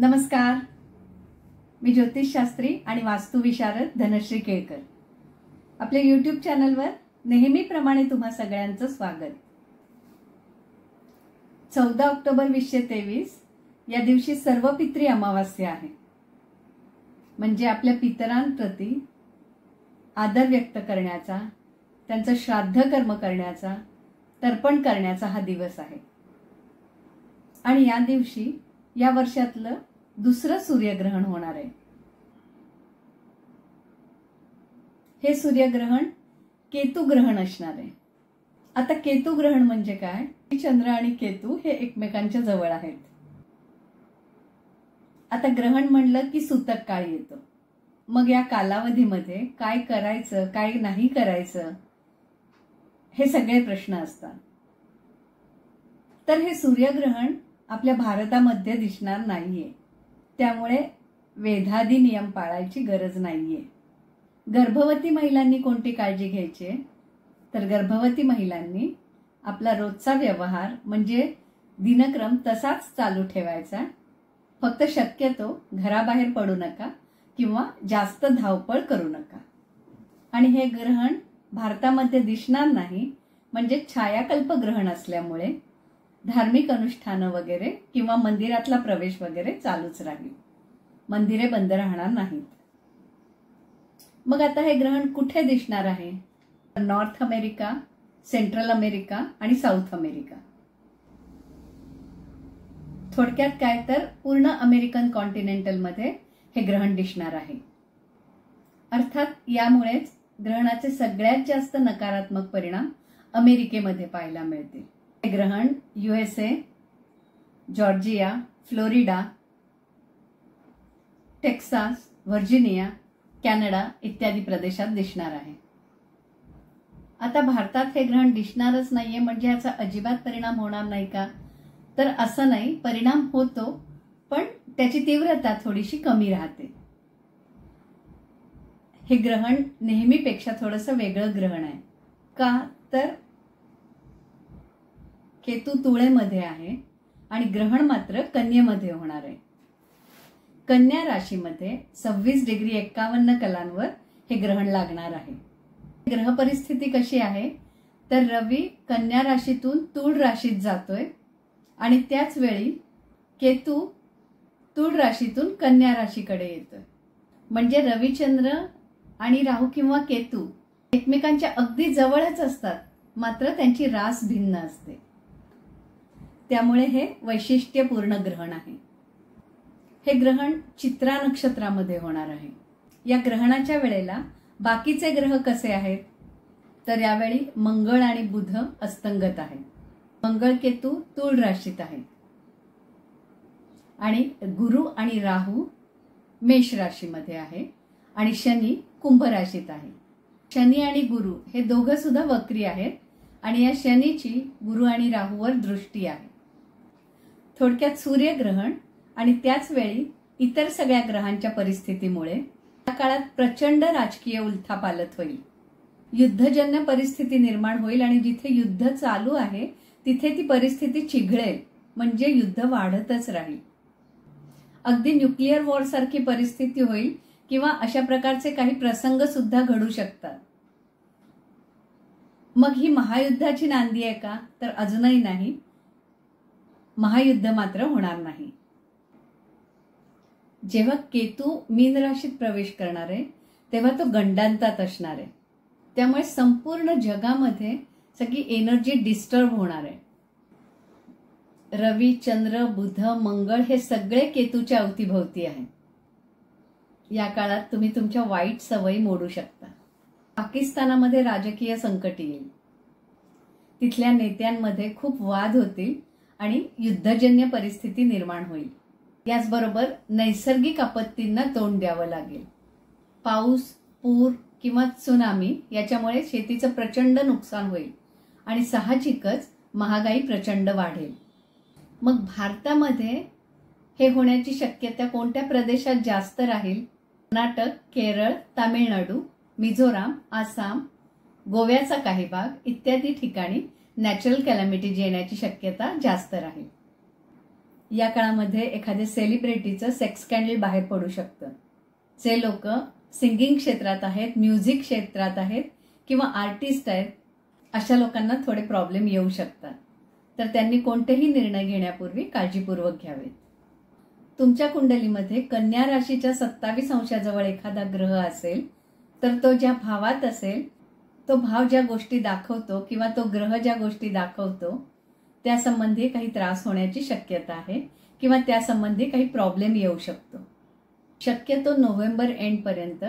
नमस्कार, मी ज्योतिषशास्त्री आणि वास्तुविशारद धनश्री केळकर. आपल्या यूट्यूब चॅनलवर नेहमीप्रमाणे तुम्हा सगळ्यांचं स्वागत. 14 ऑक्टोबर 2023 या दिवशी सर्वपित्री अमावास्या आहे. म्हणजे आपल्या पितरांप्रती आदर व्यक्त करण्याचा, त्यांचं श्राद्ध कर्म करण्याचा, तर्पण करण्याचा हा दिवस आहे. आणि या दिवशी या वर्षातलं दुसरं सूर्यग्रहण होणार आहे. हे सूर्यग्रहण केतू ग्रहण असणार आहे. आता केतू ग्रहण म्हणजे काय? चंद्र आणि केतू हे एकमेकांच्या जवळ आहेत. आता ग्रहण म्हणलं की सूतक काळ येतो. मग या कालावधीमध्ये काय करायचं, काय नाही करायचं, हे सगळे प्रश्न असतात. तर हे सूर्यग्रहण आपल्या भारतामध्ये दिसणार नाहीये, त्यामुळे वेधादी नियम पाळायची गरज नाहीये. गर्भवती महिलांनी कोणती काळजी घ्यायची? तर गर्भवती महिलांनी आपला रोजचा व्यवहार म्हणजे दिनक्रम तसाच चालू ठेवायचा. फक्त शक्यतो घराबाहेर पडू नका किंवा जास्त धावपळ करू नका. आणि हे ग्रहण भारतामध्ये दिसणार नाही, म्हणजे छायाकल्प ग्रहण असल्यामुळे धार्मिक अनुष्ठानं वगैरे किंवा मंदिरातला प्रवेश वगैरे चालूच राहील. मंदिरे बंद राहणार नाहीत. मग आता हे ग्रहण कुठे दिसणार आहे? नॉर्थ अमेरिका, सेंट्रल अमेरिका आणि साऊथ अमेरिका. थोडक्यात काय तर पूर्ण अमेरिकन कॉन्टिनेंटलमध्ये हे ग्रहण दिसणार आहे. अर्थात यामुळेच ग्रहणाचे सगळ्यात जास्त नकारात्मक परिणाम अमेरिकेमध्ये पाहायला मिळतील. हे ग्रहण USA, Georgia, Florida, Texas, Virginia, Canada इत्यादी प्रदेशात दिसणार आहे. आता भारतात हे ग्रहण दिसणारच नाहीये म्हणजे याचा अजिबात परिणाम होणार नाही का? तर असं नाही, परिणाम होतो, पण त्याची तीव्रता थोडीशी कमी राहते. हे ग्रहण नेहमीपेक्षा थोडंसं वेगळं ग्रहण आहे. का? तर केतू तुळेमध्ये आहे आणि ग्रहण मात्र कन्येमध्ये होणार आहे. कन्या राशीमध्ये 26°51' हे ग्रहण लागणार आहे. ग्रह परिस्थिती कशी आहे? तर रवी कन्या राशीतून तुळ राशीत जातोय आणि त्याच वेळी केतू तुळ राशीतून कन्या राशीकडे येतोय. म्हणजे रविचंद्र आणि राहू किंवा केतू एकमेकांच्या अगदी जवळच असतात, मात्र त्यांची रास भिन्न असते. त्यामुळे हे वैशिष्ट्यपूर्ण ग्रहण आहे. हे ग्रहण चित्रा नक्षत्रामध्ये होणार आहे. या ग्रहणाच्या वेळेला बाकीचे ग्रह कसे आहेत? तर यावेळी मंगळ आणि बुध अस्तंगत आहेत. मंगळ केतू तुळ राशीत आहेत आणि गुरु आणि राहू मेष राशीमध्ये आहे आणि शनी कुंभ राशीत आहे. शनी आणि गुरु हे दोघं सुद्धा वक्री आहेत आणि या शनीची गुरु आणि राहूवर दृष्टी आहे. थोडक्यात सूर्यग्रहण आणि त्याच वेळी इतर सगळ्या ग्रहांच्या परिस्थितीमुळे या काळात प्रचंड राजकीय उलथापालथ होईल. युद्धजन्य परिस्थिती निर्माण होईल आणि जिथे युद्ध चालू आहे तिथे ती परिस्थिती चिघळेल, म्हणजे युद्ध वाढतच राहील. अगदी न्यूक्लिअर वॉर सारखी परिस्थिती होईल किंवा अशा प्रकारचे काही प्रसंग सुद्धा घडू शकतात. मग ही महायुद्धाची नांदी आहे का? तर अजूनही नाही. महायुद्ध मात्र होणार नाही. जेव्हा केतू मीन राशीत प्रवेश करणार आहे तेव्हा तो गंडांतात असणार आहे. त्यामुळे संपूर्ण जगामध्ये सगळी एनर्जी डिस्टर्ब होणार आहे. रवी, चंद्र, बुध, मंगळ हे सगळे केतूच्या अवतीभोवती आहे. या काळात तुम्ही तुमच्या वाईट सवयी मोडू शकता. पाकिस्तानामध्ये राजकीय संकट येईल. तिथल्या नेत्यांमध्ये खूप वाद होतील आणि युद्धजन्य परिस्थिती निर्माण होईल. याचबरोबर नैसर्गिक आपत्तींना तोंड द्यावं लागेल. पाऊस, पूर किंवा त्सुनामी याच्यामुळे शेतीचं प्रचंड नुकसान होईल आणि साहजिकच महागाई प्रचंड वाढेल. मग भारतामध्ये हे होण्याची शक्यता कोणत्या प्रदेशात जास्त राहील? कर्नाटक, केरळ, तामिळनाडू, मिझोराम, आसाम, गोव्याचा काही भाग इत्यादी ठिकाणी नॅचरल कॅलॅमिटीज येण्याची शक्यता जास्त राहील. या काळामध्ये एखाद्या सेलिब्रिटीचं सेक्स स्कॅन्डल बाहेर पडू शकतं. जे लोक सिंगिंग क्षेत्रात आहेत, म्युझिक क्षेत्रात आहेत किंवा आर्टिस्ट आहेत, अशा लोकांना थोडे प्रॉब्लेम येऊ शकतात. तर त्यांनी कोणतेही निर्णय घेण्यापूर्वी काळजीपूर्वक घ्यावेत. तुमच्या कुंडलीमध्ये कन्या राशीच्या 27 अंशाजवळ एखादा ग्रह असेल तर तो ज्या भावात असेल, तो भाव ज्या गोष्टी दाखवतो किंवा तो ग्रह ज्या गोष्टी दाखवतो त्यासंबंधी काही त्रास होण्याची शक्यता आहे किंवा त्यासंबंधी काही प्रॉब्लेम येऊ शकतो. शक्यतो नोव्हेंबर एंडपर्यंत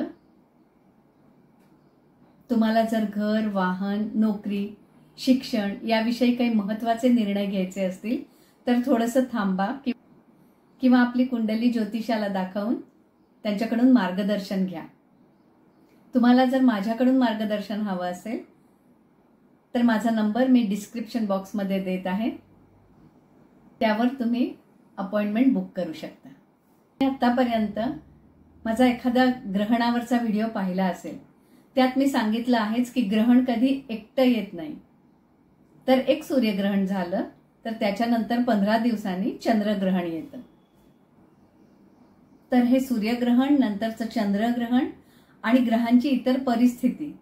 तुम्हाला जर घर, वाहन, नोकरी, शिक्षण याविषयी काही महत्त्वाचे निर्णय घ्यायचे असतील तर थोडंसं थांबा किंवा आपली कुंडली ज्योतिषाला दाखवून त्यांच्याकडून मार्गदर्शन घ्या. तुम्हाला जर माझ्याकडून मार्गदर्शन हवं असेल तर माझा नंबर मी डिस्क्रिप्शन बॉक्समध्ये देत आहे. त्यावर तुम्ही अपॉइंटमेंट बुक करू शकता. आतापर्यंत माझा एखादा ग्रहणावरचा व्हिडिओ पाहिला असेल, त्यात मी सांगितलं आहेच की ग्रहण कधी एकटं येत नाही. तर एक सूर्यग्रहण झालं तर त्याच्यानंतर 15 दिवसांनी चंद्रग्रहण येतं. तर हे सूर्यग्रहण, नंतरचं चंद्रग्रहण आणि ग्रहांची इतर परिस्थिती,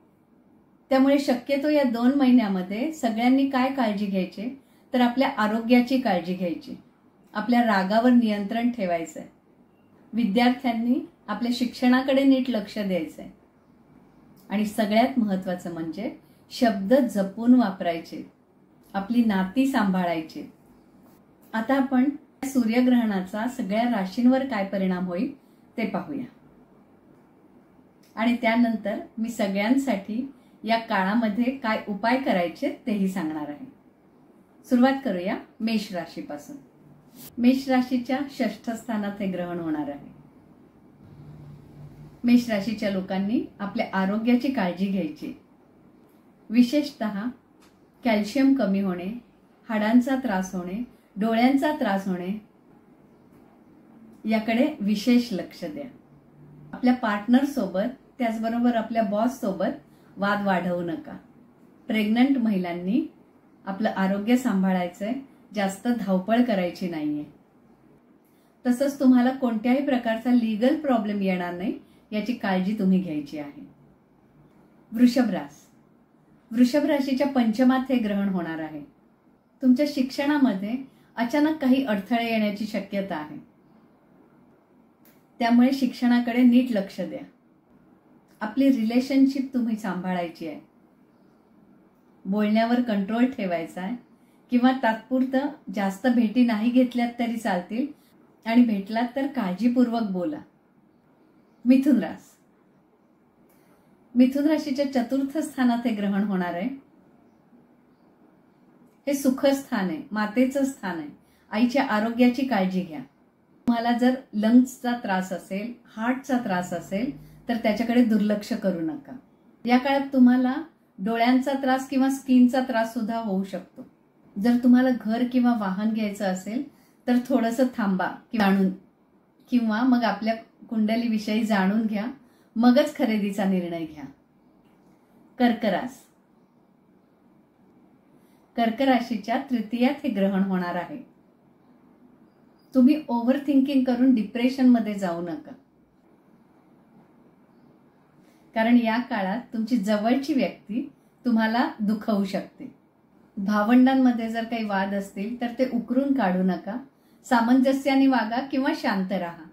त्यामुळे शक्यतो या 2 महिन्यामध्ये सगळ्यांनी काय काळजी घ्यायची तर आपल्या आरोग्याची काळजी घ्यायची, आपल्या रागावर नियंत्रण ठेवायचंय, विद्यार्थ्यांनी आपल्या शिक्षणाकडे नीट लक्ष द्यायचंय आणि सगळ्यात महत्त्वाचं म्हणजे शब्द जपून वापरायचे, आपली नाती सांभाळायची. आता आपण सूर्यग्रहणाचा सगळ्या राशींवर काय परिणाम होईल ते पाहूया आणि त्यानंतर मी सगळ्यांसाठी या काळामध्ये काय उपाय करायचे तेही सांगणार आहे. सुरुवात करूया मेष राशीपासून. मेष राशीच्या 6ठ स्थानात हे ग्रहण होणार आहे. मेष राशीच्या लोकांनी आपल्या आरोग्याची काळजी घ्यायची. विशेषतः कॅल्शियम कमी होणे, हाडांचा त्रास होणे, डोळ्यांचा त्रास होणे याकडे विशेष लक्ष द्या. आपल्या पार्टनर सोबत, त्याचबरोबर आपल्या बॉस सोबत वाद वाढवू नका. प्रेग्नंट महिलांनी आपलं आरोग्य सांभाळायचंय, जास्त धावपळ करायची नाहीये. तसंच तुम्हाला कोणत्याही प्रकारचा लीगल प्रॉब्लेम येणार नाही याची काळजी तुम्ही घ्यायची आहे. वृषभ राशीच्या पंचमात हे ग्रहण होणार आहे. तुमच्या शिक्षणामध्ये अचानक काही अडथळे येण्याची शक्यता आहे. त्यामुळे शिक्षणाकडे नीट लक्ष द्या. आपली रिलेशनशिप तुम्ही सांभाळायची आहे. बोलण्यावर कंट्रोल ठेवायचा आहे किंवा तात्पुरतं जास्त भेटी नाही घेतल्यात तरी चालतील आणि भेटलात तर काळजीपूर्वक बोला. मिथुन राशीच्या 4थ स्थानात हे ग्रहण होणार आहे. हे सुखस्थान आहे, मातेचं स्थान आहे. आईच्या आरोग्याची काळजी घ्या. तुम्हाला जर लंग्सचा त्रास असेल, हार्टचा त्रास असेल तर त्याच्याकडे दुर्लक्ष करू नका. या काळात तुम्हाला डोळ्यांचा त्रास किंवा स्किनचा त्रास सुद्धा होऊ शकतो. जर तुम्हाला घर किंवा वाहन घ्यायचं असेल तर थोडंसं थांबा किंवा मग आपल्या कुंडलीविषयी जाणून घ्या, मगच खरेदीचा निर्णय घ्या. कर्क राशीच्या 3यात हे ग्रहण होणार आहे. तुम्ही ओव्हर थिंकिंग करून डिप्रेशनमध्ये जाऊ नका, कारण या काळात तुमची जवळची व्यक्ती तुम्हाला दुखवू शकते. भावंडांमध्ये जर काही वाद असतील तर ते उकरून काढू नका. सामंजस्याने वागा किंवा शांत राहा.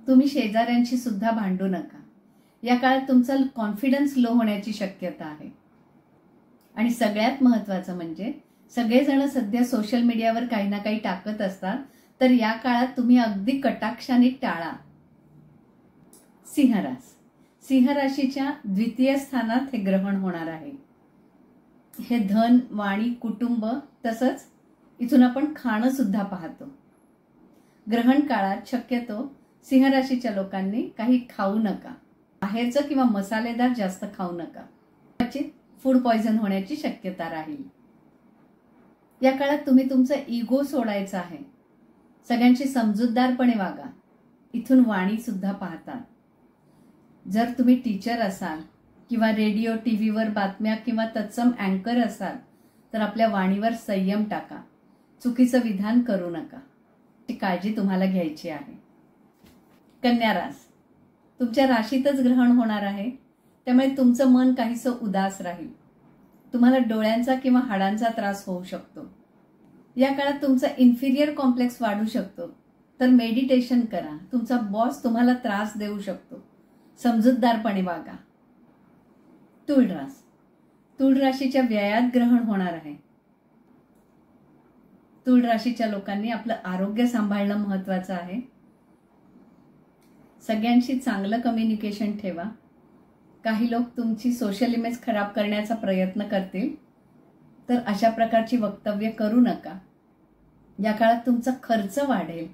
तुम्ही शेजाऱ्यांशी सुद्धा भांडू नका. या काळात तुमचा कॉन्फिडन्स लो होण्याची शक्यता आहे. आणि सगळ्यात महत्त्वाचं म्हणजे सगळेजण सध्या सोशल मीडियावर काही ना काही टाकत असतात, तर या काळात तुम्ही अगदी कटाक्षाने टाळा. सिंह राशीच्या 2 स्थानात हे ग्रहण होणार आहे. हे धन, वाणी, कुटुंब तसंच इथून आपण खाणं सुद्धा पाहतो. ग्रहण काळात शक्यतो सिंह राशीच्या लोकांनी काही खाऊ नका. बाहेरचं किंवा मसालेदार जास्त खाऊ नका. क्वचित फूड पॉइझन होण्याची शक्यता राहील. या काळात तुम्ही तुमचा इगो सोडायचा आहे. सगळ्यांशी समजूतदारपणे वागा. इथून वाणी सुद्धा पाहतात. जर तुम्ही टीचर असाल किंवा रेडिओ, टीव्हीवर बातम्या किंवा तत्सम अँकर असाल तर आपल्या वाणीवर संयम टाका. चुकीचं विधान करू नका. काळजी तुम्हाला घ्यायची आहे. कन्या रास, तुमच्या राशीतच ग्रहण होणार आहे, त्यामुळे तुमचं मन काहीसं उदास राहील. तुम्हाला डोळ्यांचा किंवा हाडांचा त्रास होऊ शकतो. या काळात तुमचा इन्फिरियर कॉम्प्लेक्स वाढू शकतो, तर मेडिटेशन करा. तुमचा बॉस तुम्हाला त्रास देऊ शकतो. समजूतदारपणे वागा. तुळ रास, तुळ राशीच्या व्ययात ग्रहण होणार आहे. तुळ राशीच्या लोकांनी आपलं आरोग्य सांभाळणं महत्वाचं आहे. सगळ्यांशी चांगलं कम्युनिकेशन ठेवा. काही लोक तुमची सोशल इमेज खराब करण्याचा प्रयत्न करतील, तर अशा प्रकारची वक्तव्य करू नका. या काळात तुमचा खर्च वाढेल.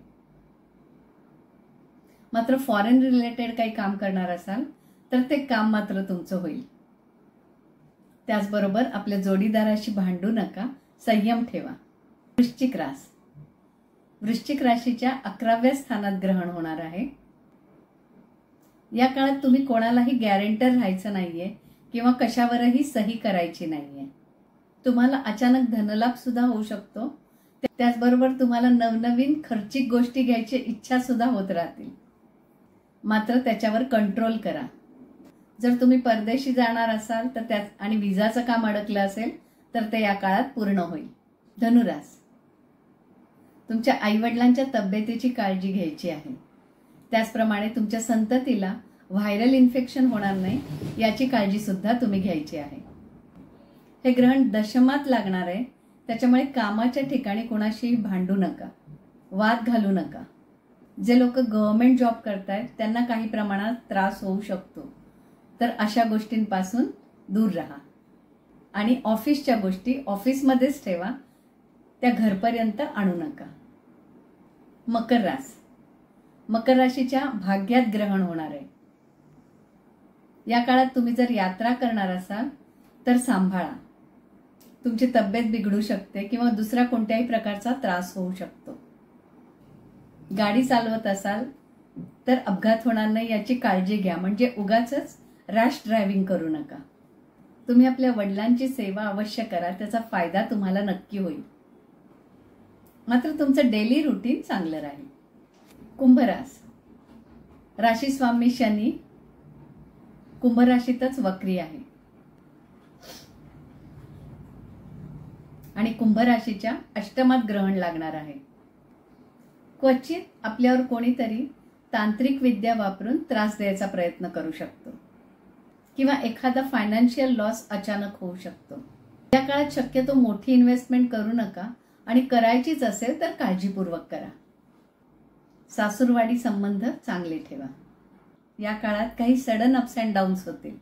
मात्र फॉरेन रिलेटेड काही काम करणार असाल तर ते काम मात्र तुमचं होईल. त्याचबरोबर आपल्या जोडीदाराशी भांडू नका, संयम ठेवा. वृश्चिक रास, वृश्चिक राशीच्या 11व्या स्थानात ग्रहण होणार आहे. या काळात तुम्ही कोणालाही गॅरेंटर राहायचं नाहीये किंवा कशावरही सही करायची नाहीये. तुम्हाला अचानक धनलाभ सुद्धा होऊ शकतो. त्याचबरोबर तुम्हाला नवनवीन खर्चिक गोष्टी घ्यायची इच्छा सुद्धा होत राहतील. मात्र त्याच्यावर कंट्रोल करा. जर तुम्ही परदेशी जाणार असाल तर त्यात आणि विजाचं काम अडकलं असेल तर ते या काळात पूर्ण होईल. धनुरास, तुमच्या आईवडिलांच्या तब्येतीची काळजी घ्यायची आहे. त्याचप्रमाणे तुमच्या संततीला व्हायरल इन्फेक्शन होणार नाही याची काळजी सुद्धा तुम्ही घ्यायची आहे. हे ग्रहण दशमात लागणार आहे, त्याच्यामुळे कामाच्या ठिकाणी कोणाशी भांडू नका, वाद घालू नका. जे लोक गव्हर्नमेंट जॉब करतायत त्यांना काही प्रमाणात त्रास होऊ शकतो, तर अशा गोष्टींपासून दूर राहा. आणि ऑफिसच्या गोष्टी ऑफिसमध्येच ठेवा, त्या घरपर्यंत आणू नका. मकर रास, मकर राशीच्या भाग्यात ग्रहण होणार आहे. या काळात तुम्ही जर यात्रा करणार असाल तर सांभाळा. तुमची तब्येत बिघडू शकते किंवा दुसरा कोणत्याही प्रकारचा त्रास होऊ शकतो. गाडी चालवत असाल तर अपघात होणार नाही याची काळजी घ्या. म्हणजे उगाचच रॅश ड्रायव्हिंग करू नका. तुम्ही आपल्या वडिलांची सेवा अवश्य करा, त्याचा फायदा तुम्हाला नक्की होईल. मात्र तुमचं डेली रुटीन चांगलं राहील. कुंभ रास, राशी स्वामी शनी कुंभ राशीतच वक्री आहे आणि कुंभ राशीच्या अष्टमात ग्रहण लागणार आहे. क्वचित आपल्यावर कोणीतरी तांत्रिक विद्या वापरून त्रास द्यायचा प्रयत्न करू शकतो किंवा एखादा फायनान्शियल लॉस अचानक होऊ शकतो. या काळात शक्यतो मोठी इन्व्हेस्टमेंट करू नका आणि करायचीच असेल तर काळजीपूर्वक करा. सासूरवाडी संबंध चांगले ठेवा. या काळात काही सडन अप्स अँड डाऊन्स होतील,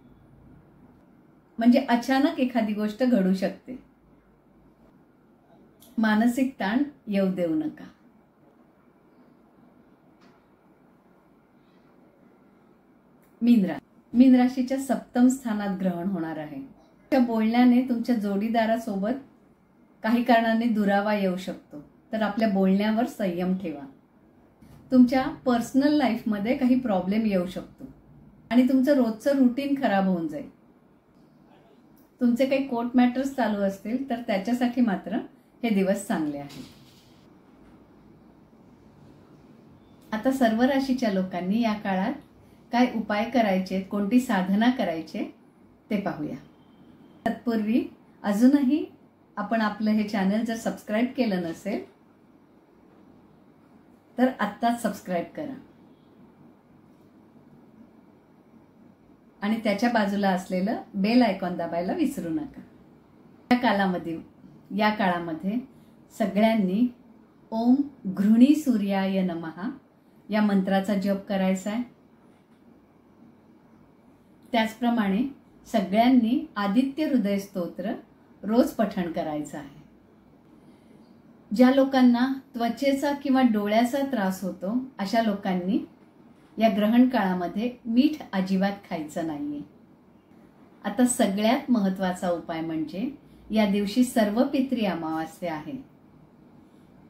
म्हणजे अचानक एखादी गोष्ट घडू शकते. मानसिक ताण येऊ देऊ नका. मीन राशीच्या 7म स्थानात ग्रहण होणार आहे. त्या बोलण्याने तुमच्या जोडीदारासोबत काही कारणाने दुरावा येऊ शकतो, तर आपल्या बोलण्यावर संयम ठेवा. तुमच्या पर्सनल लाईफमध्ये काही प्रॉब्लेम येऊ शकतो आणि तुमचं रोजचं रुटीन खराब होऊन जाईल. तुमचे काही कोर्ट मॅटर्स चालू असतील तर त्याच्यासाठी मात्र हे दिवस चांगले आहेत. आता सर्व राशीच्या लोकांनी या काळात काय उपाय करायचे, कोणती साधना करायचे ते पाहूया. तत्पूर्वी अजूनही आपण आपलं हे चॅनल जर सबस्क्राईब केलं नसेल तर आत्ताच सबस्क्राईब करा आणि त्याच्या बाजूला असलेलं बेल आयकॉन दाबायला विसरू नका. या काळामध्ये सगळ्यांनी ओम घृणी सूर्याय नमः या मंत्राचा जप करायचा आहे. त्याचप्रमाणे सगळ्यांनी आदित्य हृदय स्तोत्र रोज पठण करायचं आहे. ज्या लोकांना त्वचेचा किंवा डोळ्याचा त्रास होतो अशा लोकांनी या ग्रहण काळामध्ये मीठ अजिबात खायचं नाहीये. आता सगळ्यात महत्त्वाचा उपाय म्हणजे या दिवशी सर्व पितरी अमावास्या आहे.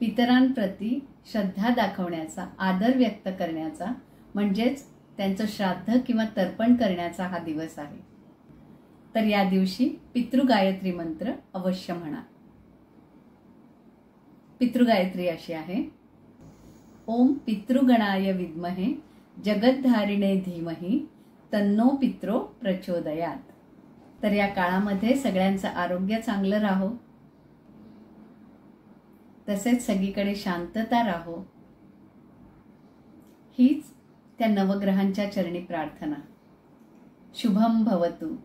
पितरांप्रती श्रद्धा दाखवण्याचा, आदर व्यक्त करण्याचा, म्हणजेच त्यांचं श्राद्ध किंवा तर्पण करण्याचा हा दिवस आहे. तर या दिवशी पितृगायत्री मंत्र अवश्य म्हणा. पितृगायत्री अशी आहे: ओम पितृगणाय विद्महे जगद्धारिणे धीमहि तन्नो पित्रो प्रचोदयात. तर या काळामध्ये सगळ्यांचं आरोग्य चांगलं राहो, तसेच सगळीकडे शांतता राहो, हीच त्या नवग्रहांच्या चरणी प्रार्थना. शुभम भवतु.